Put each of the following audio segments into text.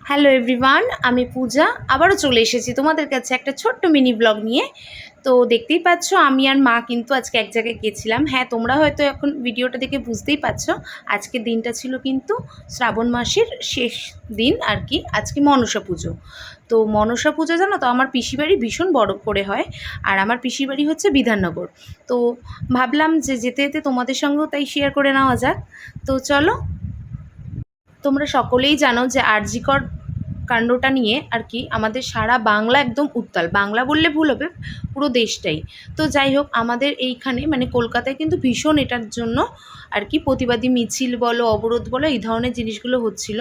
Hello everyone, আমি পূজা আবারও চলে এসেছি তোমাদের কাছে একটা ছোট্ট মিনি ব্লগ নিয়ে। তো দেখতেই পাচ্ছ আমি আর মা কিন্তু আজকে এক জায়গায় গেছিলাম। হ্যাঁ, তোমরা হয়তো এখন ভিডিওটা দেখে বুঝতেই পারছো আজকের দিনটা ছিল কিন্তু শ্রাবণ মাসের শেষ দিন আর কি। আজকে মনসা পুজো। তো মনসা পুজো জানো তো আমার পিসি বাড়ি ভীষণ বড় করে হয়, আর আমার পিসি বাড়ি হচ্ছে বিধাননগর। তো ভাবলাম যে যেতে যেতে তোমাদের সঙ্গেও তাই শেয়ার করে নেওয়া যাক। তো চলো। তোমরা সকলেই জানো যে আরজিকর কাণ্ডটা নিয়ে আর কি আমাদের সারা বাংলা একদম উত্তাল, বাংলা বললে ভুল হবে, পুরো দেশটাই। তো যাই হোক, আমাদের এইখানে মানে কলকাতায় কিন্তু ভীষণ এটার জন্য আর কি প্রতিবাদী মিছিল বলো, অবরোধ বলো, এই ধরনের জিনিসগুলো হচ্ছিল।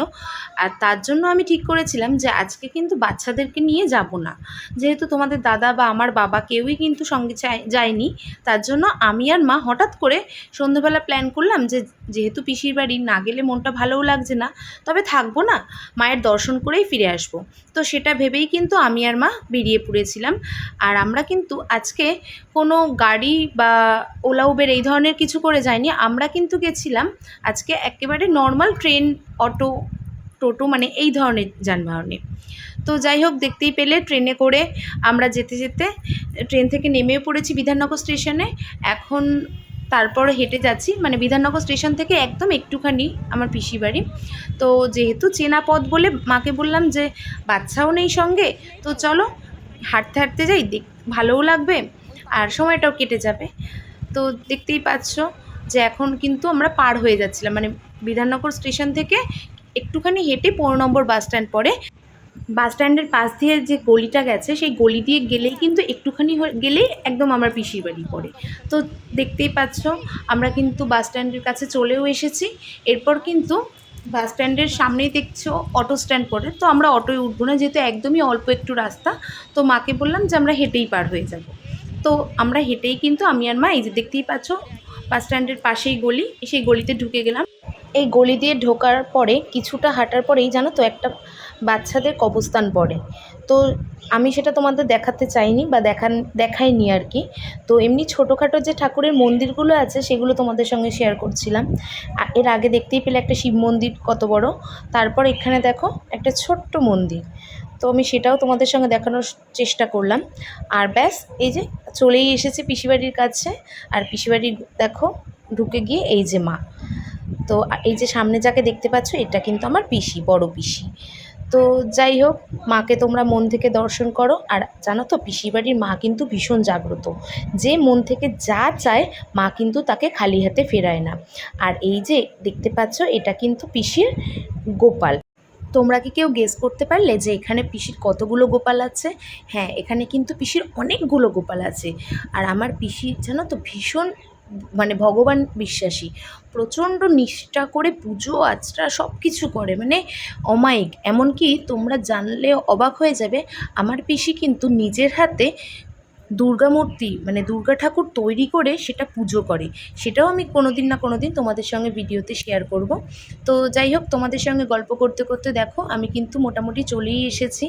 আর তার জন্য আমি ঠিক করেছিলাম যে আজকে কিন্তু বাচ্চাদেরকে নিয়ে যাব না, যেহেতু তোমাদের দাদা বা আমার বাবা কেউই কিন্তু সঙ্গে যায়নি। তার জন্য আমি আর মা হঠাৎ করে সন্ধ্যেবেলা প্ল্যান করলাম যে যেহেতু পিসির বাড়ি না গেলে মনটা ভালোও লাগছে না, তবে থাকবো না, মায়ের দর্শন করেই ফিরে আসবো। তো সেটা ভেবেই কিন্তু আমি আর মা বেরিয়ে পড়েছিলাম। আর আমরা কিন্তু আজকে কোনো গাড়ি বা ওলা উবের এই ধরনের কিছু করে যাইনি, আমরা কিন্তু গেছিলাম আজকে একেবারে নর্মাল ট্রেন, অটো, টোটো মানে এই ধরনের যানবাহনে। তো যাই হোক, দেখতেই পেলে ট্রেনে করে আমরা যেতে যেতে ট্রেন থেকে নেমেও পড়েছি বিধাননগর স্টেশনে। এখন তারপর হেঁটে যাচ্ছি, মানে বিধাননগর স্টেশন থেকে একদম একটুখানি আমার পিসি বাড়ি। তো যেহেতু চেনা পথ বলে মাকে বললাম যে বাচ্চাও নেই সঙ্গে, তো চলো হাঁটতে হাঁটতে যাই, ভালোও লাগবে আর সময়টাও কেটে যাবে। তো দেখতেই পাচ্ছ যে এখন কিন্তু আমরা পার হয়ে যাচ্ছিলাম, মানে বিধাননগর স্টেশন থেকে একটুখানি হেঁটে 15 নম্বর বাস স্ট্যান্ড পড়ে। বাস স্ট্যান্ডের পাশ দিয়ে যে গলিটা গেছে সেই গলি দিয়ে গেলেই কিন্তু একটুখানি গেলেই একদম আমার পিসির বাড়ি পড়ে। তো দেখতেই পাচ্ছ আমরা কিন্তু বাস স্ট্যান্ডের কাছে চলেও এসেছি। এরপর কিন্তু বাস স্ট্যান্ডের সামনেই দেখছো অটো স্ট্যান্ড পড়ে, তো আমরা অটোয় উঠবো না, যেহেতু একদমই অল্প একটু রাস্তা। তো মাকে বললাম যে আমরা হেঁটেই পার হয়ে যাব। তো আমরা হেঁটেই কিন্তু আমি আর মা এই যে দেখতেই পাচ্ছ বাস স্ট্যান্ডের পাশেই গলি, সেই গলিতে ঢুকে গেলাম। এই গলি দিয়ে ঢোকার পরে কিছুটা হাঁটার পরেই জানো তো একটা বাচ্চাদের কবরস্থান পড়ে। তো আমি সেটা তোমাদের দেখাতে চাইনি বা দেখাইনি আর কি। তো এমনি ছোটোখাটো যে ঠাকুরের মন্দিরগুলো আছে সেগুলো তোমাদের সঙ্গে শেয়ার করছিলাম। এর আগে দেখতেই পেলে একটা শিব মন্দির কত বড়, তারপর এখানে দেখো একটা ছোট্ট মন্দির। তো আমি সেটাও তোমাদের সঙ্গে দেখানোর চেষ্টা করলাম। আর ব্যাস, এই যে চলেই এসেছে পিসিবাড়ির কাছে। আর পিসিবাড়ি দেখো ঢুকে গিয়ে এই যে মা। তো এই যে সামনে যাকে দেখতে পাচ্ছ এটা কিন্তু আমার পিসি, বড় পিসি। তো যাই হোক, মাকে তোমরা মন থেকে দর্শন করো। আর জানো তো পিসি বাড়ির মা কিন্তু ভীষণ জাগ্রত, যে মন থেকে যা চায় মা কিন্তু তাকে খালি হাতে ফেরায় না। আর এই যে দেখতে পাচ্ছ এটা কিন্তু পিসির গোপাল। তোমরা কি কেউ গেস করতে পারলে যে এখানে পিসির কতগুলো গোপাল আছে? হ্যাঁ, এখানে কিন্তু পিসির অনেকগুলো গোপাল আছে। আর আমার পিসি জানো তো ভীষণ মানে ভগবান বিশ্বাসী, প্রচণ্ড নিষ্ঠা করে পুজো আচরা সব কিছু করে, মানে অমায়িক। এমনকি তোমরা জানলে অবাক হয়ে যাবে, আমার পিসি কিন্তু নিজের হাতে দুর্গা মূর্তি মানে দুর্গা ঠাকুর তৈরি করে সেটা পুজো করে। সেটাও আমি কোনোদিন না কোনোদিন তোমাদের সঙ্গে ভিডিওতে শেয়ার করব। তো যাই হোক, তোমাদের সঙ্গে গল্প করতে করতে দেখো আমি কিন্তু মোটামুটি চলেই এসেছি।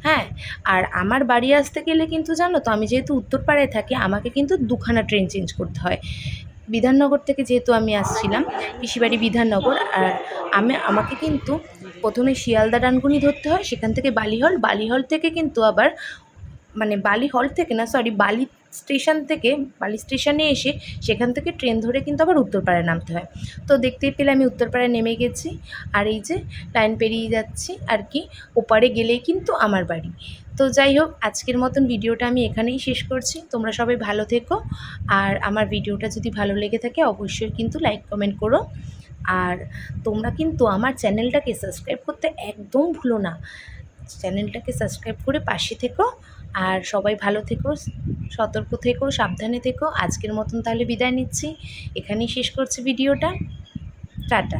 হ্যাঁ, আর আমার বাড়ি আসতে গেলে কিন্তু জানো তো আমি যেহেতু উত্তরপাড়ায় থাকি, আমাকে কিন্তু দুখানা ট্রেন চেঞ্জ করতে হয়। বিধাননগর থেকে যেহেতু আমি আসছিলাম, পিসিবাড়ি বিধাননগর, আর আমাকে কিন্তু প্রথমে শিয়ালদা ডানকুনি ধরতে হয়, সেখান থেকে বালিহল, বালিহল থেকে কিন্তু আবার মানে বালি হল থেকে না, সরি, বালি স্টেশন থেকে, বালি স্টেশনে এসে সেখান থেকে ট্রেন ধরে কিন্তু আবার উত্তরপাড়ায় নামতে হয়। তো দেখতেই পেলে আমি উত্তরপাড়ায় নেমে গেছি। আর এই যে লাইন পেরিয়ে যাচ্ছি আর কি, ওপারে গেলেই কিন্তু আমার বাড়ি। তো যাই হোক, আজকের মতন ভিডিওটা আমি এখানেই শেষ করছি। তোমরা সবাই ভালো থেকো। আর আমার ভিডিওটা যদি ভালো লেগে থাকে অবশ্যই কিন্তু লাইক কমেন্ট করো। আর তোমরা কিন্তু আমার চ্যানেলটাকে সাবস্ক্রাইব করতে একদম ভুলো না, চ্যানেলটাকে সাবস্ক্রাইব করে পাশে থেকো। আর সবাই ভালো থেকো, সতর্ক থেকো, সাবধানে থেকো। আজকের মতন তাহলে বিদায় নিচ্ছি, এখানেই শেষ করছি ভিডিওটা। টাটা।